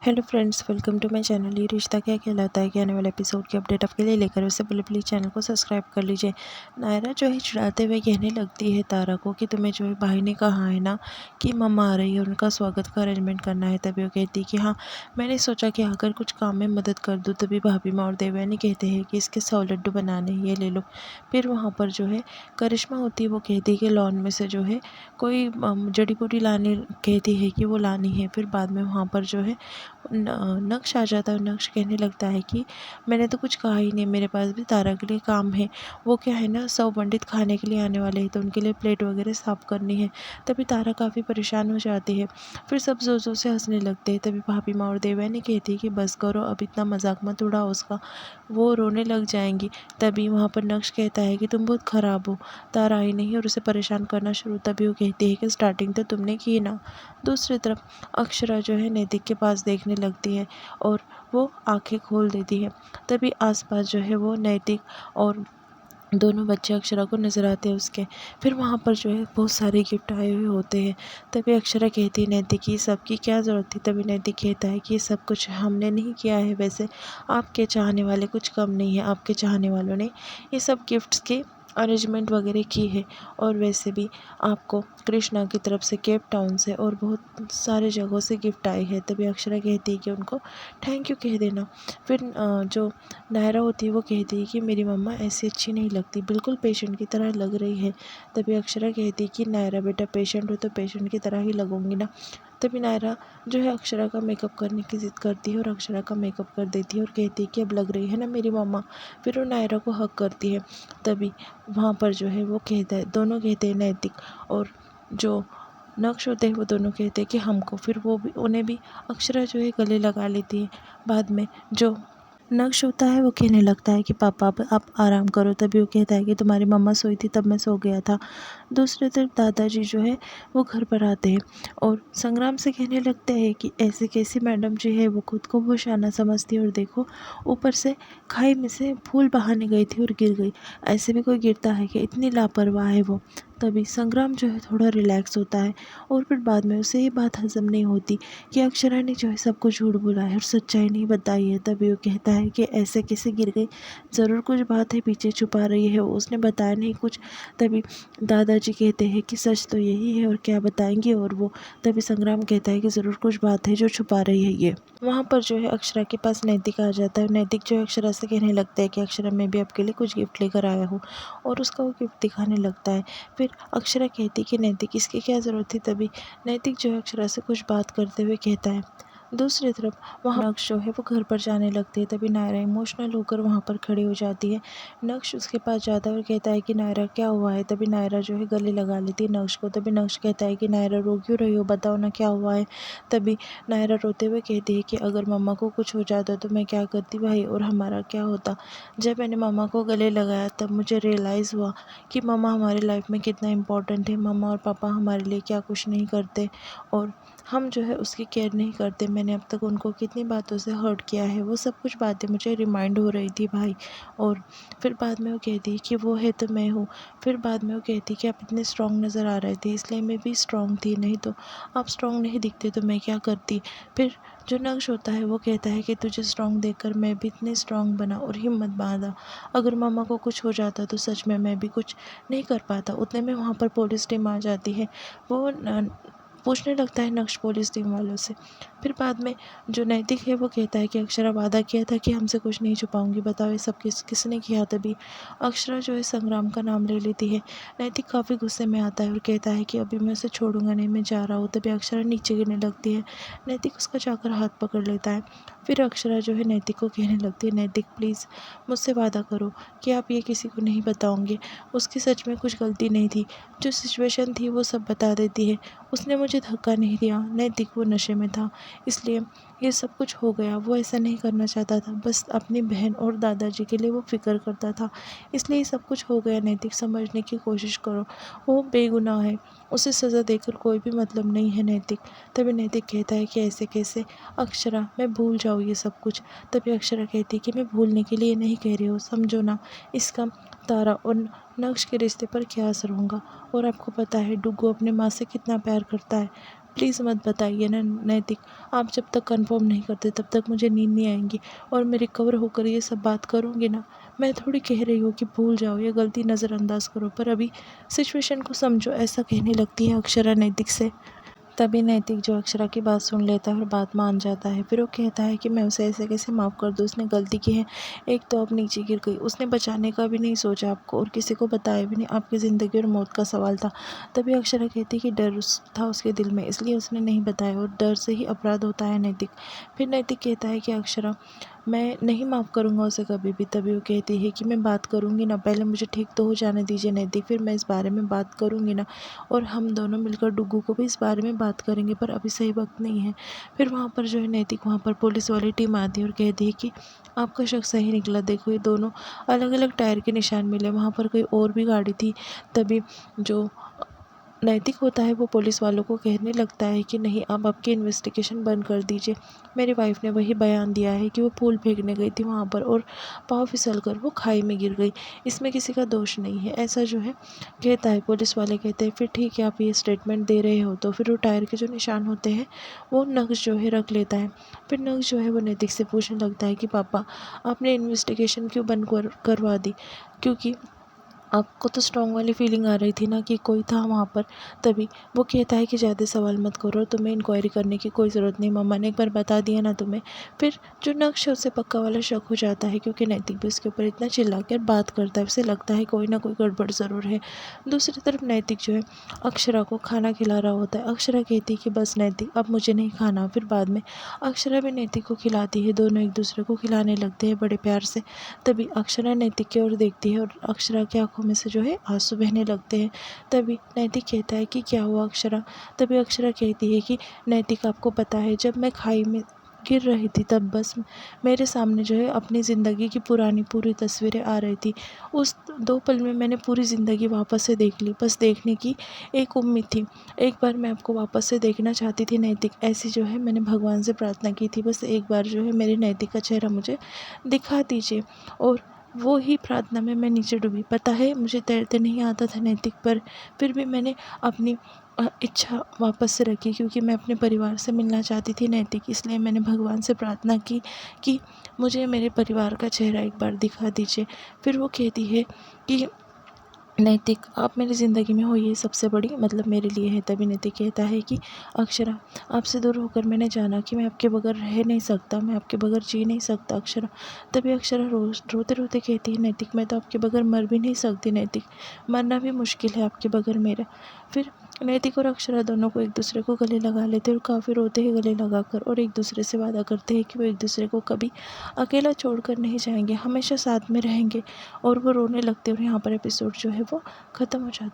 Hello friends, welcome to my channel. ये रिश्ता क्या कहलाता है के आने वाले एपिसोड की अपडेट आपके लिए लेकर उससे पहले प्लीज़ चैनल को सब्सक्राइब कर लीजिए। नायरा जो है चिढ़ाते हुए कहने लगती है तारा को कि तुम्हें जो है भाई ने कहा है ना कि मम्मा आ रही है, उनका स्वागत का अरेंजमेंट करना है। तभी वो कहती है कि हाँ, मैंने सोचा कि अगर कुछ काम में मदद कर दूँ। तभी भाभी माँ और देवयानी कहते हैं कि इसके 100 लड्डू बनाने हैं, ये ले लो। फिर वहाँ पर जो है करिश्मा होती है, वो कहती है कि लॉन में से जो है कोई जड़ी बूटी लानी, कहती है कि वो लानी है। फिर बाद में वहाँ पर जो है नक्श आ जाता है। नक्श कहने लगता है कि मैंने तो कुछ कहा ही नहीं, मेरे पास भी तारा के लिए काम है। वो क्या है ना, 100 पंडित खाने के लिए आने वाले हैं, तो उनके लिए प्लेट वगैरह साफ़ करनी है। तभी तारा काफ़ी परेशान हो जाती है। फिर सब ज़ोर ज़ोर से हंसने लगते हैं। तभी भाभी माँ और देवयानी कहती है कि बस करो, अब इतना मजाक मत उड़ाओ उसका, वो रोने लग जाएंगी। तभी वहाँ पर नक्श कहता है कि तुम बहुत ख़राब हो, तारा आई नहीं और उसे परेशान करना शुरू। तभी वो कहती है कि स्टार्टिंग तो तुमने की ना। दूसरी तरफ अक्षरा जो है नैतिक के पास देखने लगती है और वो आंखें खोल देती है। तभी आसपास जो है वो नैतिक और दोनों बच्चे अक्षरा को नज़र आते हैं उसके। फिर वहाँ पर जो है बहुत सारे गिफ्ट आए हुए होते हैं। तभी अक्षरा कहती है नैतिक की सबकी क्या ज़रूरत थी। तभी नैतिक कहता है कि ये सब कुछ हमने नहीं किया है, वैसे आपके चाहने वाले कुछ कम नहीं है, आपके चाहने वालों ने ये सब गिफ्ट्स के अरेंजमेंट वगैरह की है। और वैसे भी आपको कृष्णा की तरफ से केप टाउन से और बहुत सारे जगहों से गिफ्ट आए हैं। तभी अक्षरा कहती है कि उनको थैंक यू कह देना। फिर जो नायरा होती है वो कहती है कि मेरी मम्मा ऐसी अच्छी नहीं लगती, बिल्कुल पेशेंट की तरह लग रही है। तभी अक्षरा कहती है कि नायरा बेटा, पेशेंट हो तो पेशेंट की तरह ही लगूंगी ना। तभी नायरा जो है अक्षरा का मेकअप करने की ज़िद करती है और अक्षरा का मेकअप कर देती है और कहती है कि अब लग रही है ना मेरी मम्मा। फिर वो नायरा को हक करती है। तभी वहाँ पर जो है वो कहता है, दोनों कहते हैं नैतिक और जो नक्श होते हैं वो दोनों कहते हैं कि हमको। फिर वो भी, उन्हें भी अक्षरा जो है गले लगा लेती है। बाद में जो नक्श होता है वो कहने लगता है कि पापा अब आप आराम करो। तभी वो कहता है कि तुम्हारी मम्मा सोई थी तब मैं सो गया था। दूसरी तरफ दादाजी जो है वो घर पर आते हैं और संग्राम से कहने लगते हैं कि ऐसे कैसी मैडम जी है, वो खुद को बहुत शाना समझती है और देखो ऊपर से खाई में से फूल बहाने गई थी और गिर गई। ऐसे भी कोई गिरता है कि इतनी लापरवाह है वो। तभी संग्राम जो है थोड़ा रिलैक्स होता है और फिर बाद में उसे ये बात हजम नहीं होती कि अक्षरा ने जो है सबको झूठ बोला है और सच्चाई नहीं बताई है। तभी वो कहता है कि ऐसे कैसे गिर गई, ज़रूर कुछ बात है पीछे छुपा रही है, उसने बताया नहीं कुछ। तभी दादाजी कहते हैं कि सच तो यही है और क्या बताएंगे और वो। तभी संग्राम कहता है कि ज़रूर कुछ बात है जो छुपा रही है ये। वहाँ पर जो है अक्षरा के पास नैतिक आ जाता है। नैतिक जो है अक्षरा से कहने लगता है कि अक्षरा, मैं भी आपके लिए कुछ गिफ्ट लेकर आया हूँ और उसका वो गिफ्ट दिखाने लगता है। फिर अक्षरा कहती कि नैतिक इसकी क्या ज़रूरत थी। तभी नैतिक जो है अक्षरा से कुछ बात करते हुए कहता है। दूसरी तरफ वहाँ नक्श जो है वो घर पर जाने लगती है। तभी नायरा इमोशनल होकर वहाँ पर खड़ी हो जाती है। नक्श उसके पास जाता है और कहता है कि नायरा क्या हुआ है। तभी नायरा जो है गले लगा लेती है नक्श को। तभी नक्श कहता है कि नायरा रो क्यों रही हो, बताओ ना क्या हुआ है। तभी नायरा रोते हुए कहती है कि अगर मम्मा को कुछ हो जाता तो मैं क्या करती भाई, और हमारा क्या होता। जब मैंने मम्मा को गले लगाया तब मुझे रियलाइज़ हुआ कि मम्मा हमारी लाइफ में कितना इम्पोर्टेंट है। मम्मा और पापा हमारे लिए क्या कुछ नहीं करते और हम जो है उसकी केयर नहीं करते। मैंने अब तक उनको कितनी बातों से हर्ट किया है, वो सब कुछ बातें मुझे रिमाइंड हो रही थी भाई। और फिर बाद में वो कहती कि वो है तो मैं हूँ। फिर बाद में वो कहती कि आप इतने स्ट्रॉन्ग नज़र आ रहे थे इसलिए मैं भी स्ट्रॉन्ग थी, नहीं तो आप स्ट्रॉन्ग नहीं दिखते तो मैं क्या करती। फिर जो नक्श होता है वो कहता है कि तुझे स्ट्रॉन्ग देखकर मैं भी इतनी स्ट्रॉन्ग बना और हिम्मत बांधा। अगर मामा को कुछ हो जाता तो सच में मैं भी कुछ नहीं कर पाता। उतने में वहाँ पर पुलिस टीम आ जाती है। वो पूछने लगता है नक्श पुलिस टीम वालों से। फिर बाद में जो नैतिक है वो कहता है कि अक्षरा वादा किया था कि हमसे कुछ नहीं छुपाऊंगी, बताओ ये सब किसने किया। तभी अक्षरा जो है संग्राम का नाम ले लेती है। नैतिक काफ़ी गुस्से में आता है और कहता है कि अभी मैं उसे छोड़ूंगा नहीं, मैं जा रहा हूँ। तभी अक्षरा नीचे गिरने लगती है। नैतिक उसका जाकर हाथ पकड़ लेता है। फिर अक्षरा जो है नैतिक को कहने लगती है, नैतिक प्लीज़ मुझसे वादा करो कि आप ये किसी को नहीं बताओगे। उसकी सच में कुछ गलती नहीं थी, जो सिचुएशन थी वो सब बता देती है। उसने मुझे धक्का नहीं दिया। नैतिक वो नशे में था इसलिए ये सब कुछ हो गया। वो ऐसा नहीं करना चाहता था, बस अपनी बहन और दादाजी के लिए वो फिक्र करता था, इसलिए ये सब कुछ हो गया। नैतिक समझने की कोशिश करो, वो बेगुनाह है, उसे सज़ा देकर कोई भी मतलब नहीं है नैतिक। तभी नैतिक कहता है कि ऐसे कैसे अक्षरा, मैं भूल जाऊँ ये सब कुछ। तभी अक्षरा कहती है कि मैं भूलने के लिए नहीं कह रही हूँ, समझो ना इसका तारा और नक्श के रिश्ते पर क्या असर होगा। और आपको पता है डुग्गू अपने माँ से कितना प्यार करता है। प्लीज़ मत बताइए ना नैतिक, आप जब तक कंफर्म नहीं करते तब तक मुझे नींद नहीं आएगी और मैं रिकवर होकर ये सब बात करूँगी ना। मैं थोड़ी कह रही हूँ कि भूल जाओ या गलती नज़रअंदाज करो, पर अभी सिचुएशन को समझो, ऐसा कहने लगती है अक्षरा नैतिक से। तभी नैतिक जो अक्षरा की बात सुन लेता है और बात मान जाता है। फिर वो कहता है कि मैं उसे ऐसे कैसे माफ़ कर दूँ, उसने गलती की है। एक तो आप नीचे गिर गई, उसने बचाने का भी नहीं सोचा आपको और किसी को बताया भी नहीं, आपकी ज़िंदगी और मौत का सवाल था। तभी अक्षरा कहती है कि डर था उसके दिल में, इसलिए उसने नहीं बताया और डर से ही अपराध होता है नैतिक। फिर नैतिक कहता है कि अक्षरा, मैं नहीं माफ़ करूँगा उसे कभी भी। तभी वो कहती है कि मैं बात करूँगी ना, पहले मुझे ठीक तो हो जाने दीजिए नैतिक, फिर मैं इस बारे में बात करूँगी ना, और हम दोनों मिलकर डुग्गू को भी इस बारे में बात करेंगे, पर अभी सही वक्त नहीं है। फिर वहाँ पर जो है नैतिक, वहाँ पर पुलिस वाली टीम आती है और कहती है कि आपका शक सही निकला, देखो ये दोनों अलग अलग टायर के निशान मिले, वहाँ पर कोई और भी गाड़ी थी। तभी जो नैतिक होता है वो पुलिस वालों को कहने लगता है कि नहीं, आप आपकी इन्वेस्टिगेशन बंद कर दीजिए। मेरी वाइफ ने वही बयान दिया है कि वो फूल फेंकने गई थी वहाँ पर और पाँव फिसल कर वो खाई में गिर गई, इसमें किसी का दोष नहीं है, ऐसा जो है कहता है। पुलिस वाले कहते हैं फिर ठीक है, आप ये स्टेटमेंट दे रहे हो तो। फिर वो टायर के जो निशान होते हैं वो नक्श जो है रख लेता है। फिर नक्श जो है वो नैतिक से पूछने लगता है कि पापा, आपने इन्वेस्टिगेशन क्यों बंद करवा दी, क्योंकि आपको तो स्ट्रॉन्ग वाली फीलिंग आ रही थी ना कि कोई था वहाँ पर। तभी वो कहता है कि ज़्यादा सवाल मत करो, तुम्हें इंक्वायरी करने की कोई ज़रूरत नहीं, मम्मा ने एक बार बता दिया ना तुम्हें। फिर जो नक्श है उसे पक्का वाला शक हो जाता है, क्योंकि नैतिक भी उसके ऊपर इतना चिल्ला कर बात करता है, उसे लगता है कोई ना कोई गड़बड़ ज़रूर है। दूसरी तरफ नैतिक जो है अक्षरा को खाना खिला रहा होता है। अक्षरा कहती है कि बस नैतिक, अब मुझे नहीं खाना। फिर बाद में अक्षरा भी नैतिक को खिलाती है, दोनों एक दूसरे को खिलाने लगते हैं बड़े प्यार से। तभी अक्षरा नैतिक की ओर देखती है और अक्षरा की आंखों में से जो है आंसू बहने लगते हैं। तभी नैतिक कहता है कि क्या हुआ अक्षरा। तभी अक्षरा कहती है कि नैतिक, आपको पता है जब मैं खाई में गिर रही थी तब बस मेरे सामने जो है अपनी ज़िंदगी की पुरानी पूरी तस्वीरें आ रही थी। उस 2 पल में मैंने पूरी ज़िंदगी वापस से देख ली, बस देखने की एक उम्मीद थी। एक बार मैं आपको वापस से देखना चाहती थी नैतिक, ऐसी जो है मैंने भगवान से प्रार्थना की थी, बस एक बार जो है मेरे नैतिक का चेहरा मुझे दिखा दीजिए। और वो ही प्रार्थना में मैं नीचे डूबी। पता है मुझे तैरते नहीं आता था नैतिक, पर फिर भी मैंने अपनी इच्छा वापस से रखी, क्योंकि मैं अपने परिवार से मिलना चाहती थी नैतिक, इसलिए मैंने भगवान से प्रार्थना की कि मुझे मेरे परिवार का चेहरा एक बार दिखा दीजिए। फिर वो कहती है कि नैतिक, आप मेरी ज़िंदगी में हो, ये सबसे बड़ी मतलब मेरे लिए है। तभी नैतिक कहता है कि अक्षरा, आपसे दूर होकर मैंने जाना कि मैं आपके बगैर रह नहीं सकता, मैं आपके बगैर जी नहीं सकता अक्षरा। तभी अक्षरा रोते रोते कहती है नैतिक, मैं तो आपके बगैर मर भी नहीं सकती नैतिक, मरना भी मुश्किल है आपके बगैर मेरा। फिर नैतिक और अक्षरा दोनों को एक दूसरे को गले लगा लेते हैं और काफ़ी रोते हैं गले लगाकर, और एक दूसरे से वादा करते हैं कि वो एक दूसरे को कभी अकेला छोड़कर नहीं जाएंगे, हमेशा साथ में रहेंगे। और वो रोने लगते हैं और यहाँ पर एपिसोड जो है वो ख़त्म हो जाता है।